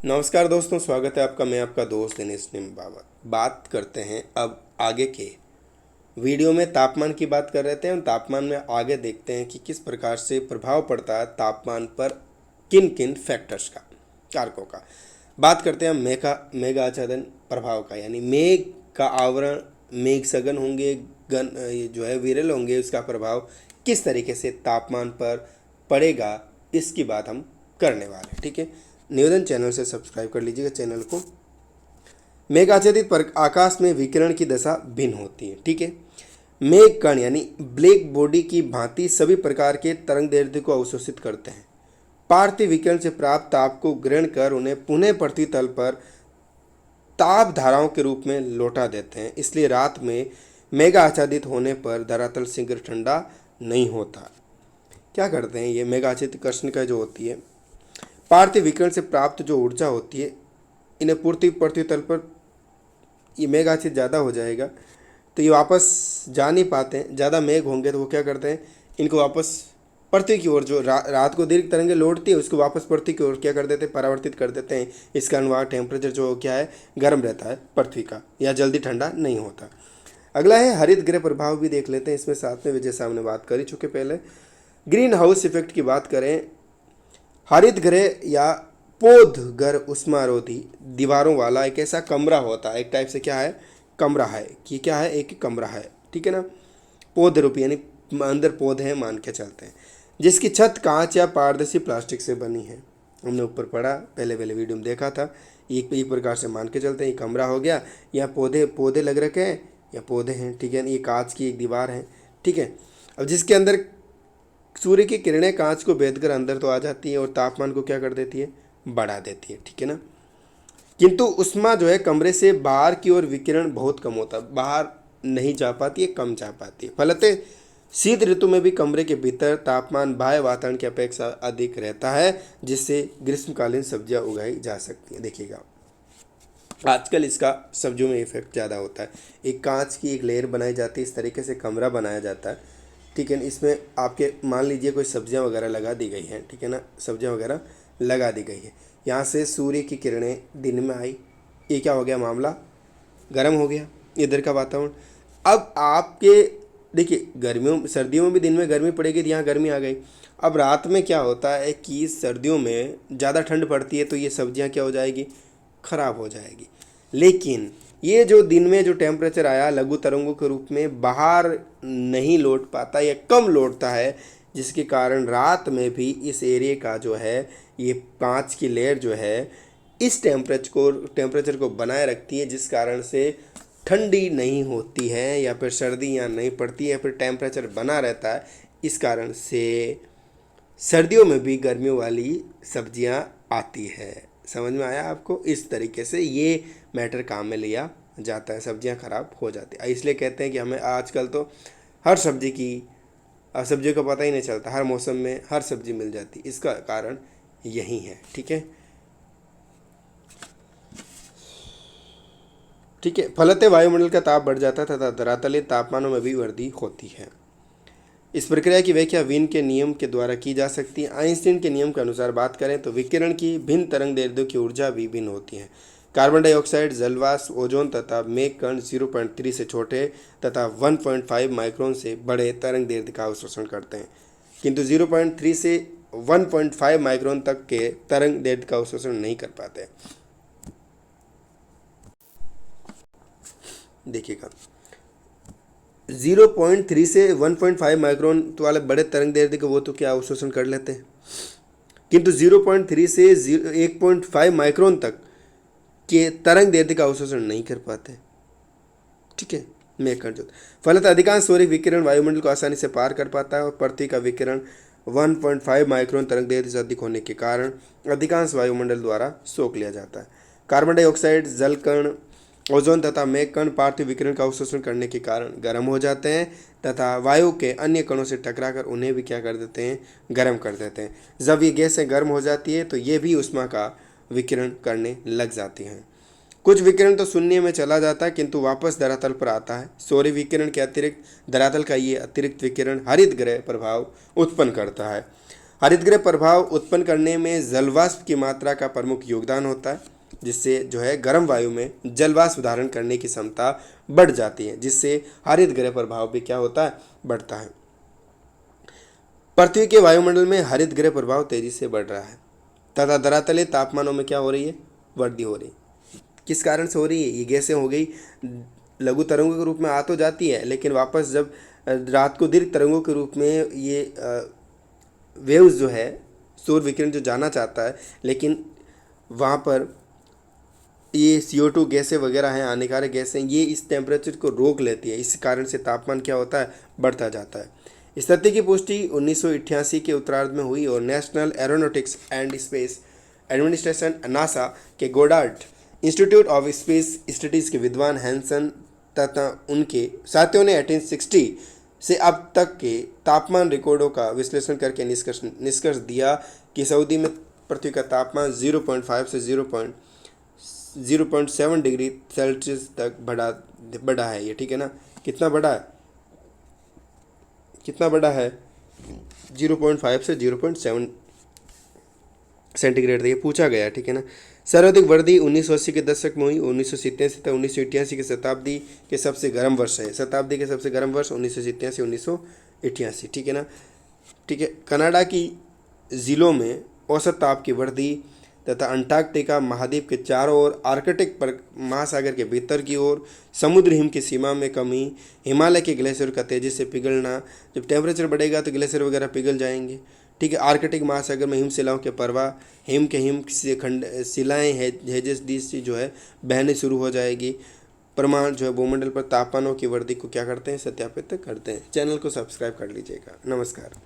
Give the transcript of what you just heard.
नमस्कार दोस्तों, स्वागत है आपका। मैं आपका दोस्त दिनेश निम बाबा। बात करते हैं अब आगे के वीडियो में तापमान की बात कर रहे थे। हम तापमान में आगे देखते हैं कि किस प्रकार से प्रभाव पड़ता है तापमान पर, किन किन फैक्टर्स का, कारकों का। बात करते हैं मेघ आच्छादन प्रभाव का, यानी मेघ का आवरण, मेघ सघन होंगे, गन ये जो है विरल होंगे, उसका प्रभाव किस तरीके से तापमान पर पड़ेगा, इसकी बात हम करने वाले हैं। ठीक है, निवेदन चैनल से सब्सक्राइब कर लीजिएगा चैनल को। मेघ आच्छादित पर आकाश में विकिरण की दशा भिन्न होती है। ठीक है, मेघ कण यानी ब्लैक बॉडी की भांति सभी प्रकार के तरंग दैर्ध्य को अवशोषित करते हैं। पार्थिव विकिरण से प्राप्त ताप को ग्रहण कर उन्हें पुनः पृथ्वी तल पर ताप धाराओं के रूप में लौटा देते हैं। इसलिए रात में मेघ आच्छादित होने पर धरातल शीघ्र ठंडा नहीं होता। क्या करते हैं ये मेघ आच्छादित कृष्ण का जो होती है, पार्थिव विकिरण से प्राप्त जो ऊर्जा होती है, इन्हें पृथ्वी तल पर ये मेघ आच्छादित ज़्यादा हो जाएगा तो ये वापस जा नहीं पाते हैं। ज़्यादा मेघ होंगे तो वो क्या करते हैं, इनको वापस पृथ्वी की ओर, जो रात को दीर्घ तरंगें लौटती है उसको वापस पृथ्वी की ओर क्या कर देते हैं, परावर्तित कर देते हैं। इस कारण वहाँ टेम्परेचर जो क्या है, गर्म रहता है पृथ्वी का, या जल्दी ठंडा नहीं होता। अगला है हरित गृह प्रभाव, भी देख लेते हैं इसमें साथ में। जैसे हमने बात कर ही चुके पहले, ग्रीन हाउस इफेक्ट की बात करें, हरित गृह या पौध घर उष्मारोधी दीवारों वाला एक ऐसा कमरा होता है, एक टाइप से क्या है, कमरा है कि क्या है, एक कमरा है। ठीक है ना, पौध रूपी यानी अंदर पौधे हैं मान के चलते हैं, जिसकी छत कांच या पारदर्शी प्लास्टिक से बनी है। हमने ऊपर पढ़ा, पहले वीडियो में देखा था। एक प्रकार से मान के चलते हैं, ये कमरा हो गया, या पौधे लग रखे हैं या पौधे हैं। ठीक है, ये कांच की एक दीवार है। ठीक है, अब जिसके अंदर सूर्य की किरणें कांच को भेद कर अंदर तो आ जाती है और तापमान को क्या कर देती है, बढ़ा देती है। ठीक है ना, किंतु उष्मा जो है कमरे से बाहर की ओर विकिरण बहुत कम होता है, बाहर नहीं जा पाती है, कम जा पाती है। फलतः शीत ऋतु में भी कमरे के भीतर तापमान बाह्य वातावरण की अपेक्षा अधिक रहता है, जिससे ग्रीष्मकालीन सब्जियां उगाई जा सकती हैं। देखिएगा, आजकल इसका सब्जियों में इफेक्ट ज़्यादा होता है। एक कांच की एक लेयर बनाई जाती है, इस तरीके से कमरा बनाया जाता है। ठीक है, इसमें आपके मान लीजिए कोई सब्जियां वगैरह लगा दी गई हैं। ठीक है ना, सब्जियां वगैरह लगा दी गई है, यहाँ से सूर्य की किरणें दिन में आई, ये क्या हो गया, मामला गर्म हो गया इधर का वातावरण। अब आपके देखिए, गर्मियों सर्दियों में भी दिन में गर्मी पड़ेगी तो यहाँ गर्मी आ गई। अब रात में क्या होता है कि सर्दियों में ज़्यादा ठंड पड़ती है तो ये सब्जियाँ क्या हो जाएगी, ख़राब हो जाएगी। लेकिन ये जो दिन में जो टेम्परेचर आया लघु तरंगों के रूप में बाहर नहीं लौट पाता या कम लौटता है, जिसके कारण रात में भी इस एरिया का जो है ये कांच की लेयर जो है इस टेम्परेचर को बनाए रखती है, जिस कारण से ठंडी नहीं होती है या फिर सर्दी यहाँ नहीं पड़ती है, या फिर टेम्परेचर बना रहता है। इस कारण से सर्दियों में भी गर्मियों वाली सब्जियां आती है। समझ में आया आपको? इस तरीके से ये मैटर काम में लिया जाता है, सब्जियां खराब हो जाती है। इसलिए कहते हैं कि हमें आजकल तो हर सब्जियों का पता ही नहीं चलता, हर मौसम में हर सब्जी मिल जाती, इसका कारण यही है। ठीक है, ठीक है, फलतः वायुमंडल का ताप बढ़ जाता है तथा धरातलीय तापमानों में भी वृद्धि होती है। इस प्रक्रिया की व्याख्या वीन के नियम के द्वारा की जा सकती है। आइंस्टीन के नियम के अनुसार बात करें तो विकिरण की भिन्न तरंग दैर्ध्यों की ऊर्जा भी भिन्न होती है। कार्बन डाइऑक्साइड, जलवाष्प, ओजोन तथा मेघ कण 0.3 से छोटे तथा 1.5 माइक्रोन से बड़े तरंग दैर्ध्य का अवशोषण करते हैं, किंतु 0.3 से 1.5 माइक्रोन तक के तरंग दैर्ध्य का अवशोषण नहीं कर पाते। देखिएगा, 0.3 से 1.5 माइक्रोन तो वाले बड़े तरंग दैर्ध्य को वो तो क्या अवशोषण कर लेते हैं, किंतु 0.3 से 1.5 माइक्रोन तक के तरंग दैर्ध्य का अवशोषण नहीं कर पाते। ठीक है, मैं कर जो फलतः अधिकांश सौर विकिरण वायुमंडल को आसानी से पार कर पाता है और पृथ्वी का विकिरण 1.5 माइक्रोन तरंग दैर्ध्य से अधिक होने के कारण अधिकांश वायुमंडल द्वारा सोख लिया जाता है। कार्बन डाइऑक्साइड, जल कण, ओजोन तथा मेघ कण पार्थिव विकिरण का अवशोषण करने के कारण गर्म हो जाते हैं तथा वायु के अन्य कणों से टकराकर उन्हें भी क्या कर देते हैं, गर्म कर देते हैं। जब ये गैसें गर्म हो जाती है तो ये भी उष्मा का विकिरण करने लग जाती हैं। कुछ विकिरण तो शून्य में चला जाता है किंतु वापस धरातल पर आता है। सौर विकिरण के अतिरिक्त धरातल का ये अतिरिक्त विकिरण हरित गृह प्रभाव उत्पन्न करता है। हरितगृह प्रभाव उत्पन्न करने में जलवाष्प की मात्रा का प्रमुख योगदान होता है, जिससे जो है गर्म वायु में जलवाष्प धारण करने की क्षमता बढ़ जाती है, जिससे हरितगृह प्रभाव भी क्या होता है, बढ़ता है। पृथ्वी के वायुमंडल में हरितगृह प्रभाव तेजी से बढ़ रहा है तथा धरातलीय तापमानों में क्या हो रही है, वृद्धि हो रही है। किस कारण से हो रही है? ये गैसें हो गई लघु तरंगों के रूप में आ तो जाती है, लेकिन वापस जब रात को दीर्घ तरंगों के रूप में ये वेव्स जो है, सौर विकिरण जो जाना चाहता है, लेकिन वहाँ पर ये CO2 गैसें वगैरह हैं, हानिकारक गैसें, ये इस टेम्परेचर को रोक लेती है। इस कारण से तापमान क्या होता है, बढ़ता जाता है। इस तथ्य की पुष्टि 1988 के उत्तरार्ध में हुई और National Aeronautics and Space Administration NASA के Goddard Institute of Space Studies के विद्वान हैंसन तथा उनके साथियों ने 1860 से अब तक के तापमान रिकॉर्डों का विश्लेषण करके निष्कर्ष दिया कि सऊदी में पृथ्वी का तापमान 0.5 से 0.7 डिग्री सेल्सियस तक बढ़ा है। ये ठीक है ना, कितना बढ़ा है, कितना बढ़ा है, 0.5 से 0.7 सेंटीग्रेड ये पूछा गया, ठीक है ना। सर्वाधिक वृद्धि 1980 के दशक में हुई। 1987 तक 1988 की शताब्दी के सबसे गर्म वर्ष है। शताब्दी के सबसे गर्म वर्ष 1987-1988, ठीक है ना। ठीक है, कनाडा की ज़िलों में औसत ताप की वृद्धि तथा अंटार्कटिका महाद्वीप के चारों ओर, आर्कटिक पर महासागर के भीतर की ओर, समुद्र हिम की सीमा में कमी, हिमालय के ग्लेशियर का तेज़ी से पिघलना। जब टेम्परेचर बढ़ेगा तो ग्लेशियर वगैरह पिघल जाएंगे, ठीक है। आर्कटिक महासागर में हिमशिलाओं के प्रवाह, हिम से खंड शिलाएँ हेजेस डी जो है बहने शुरू हो जाएगी। प्रमाण जो है भूमंडल पर तापमानों की वृद्धि को क्या करते हैं, सत्यापित करते हैं। चैनल को सब्सक्राइब कर लीजिएगा। नमस्कार।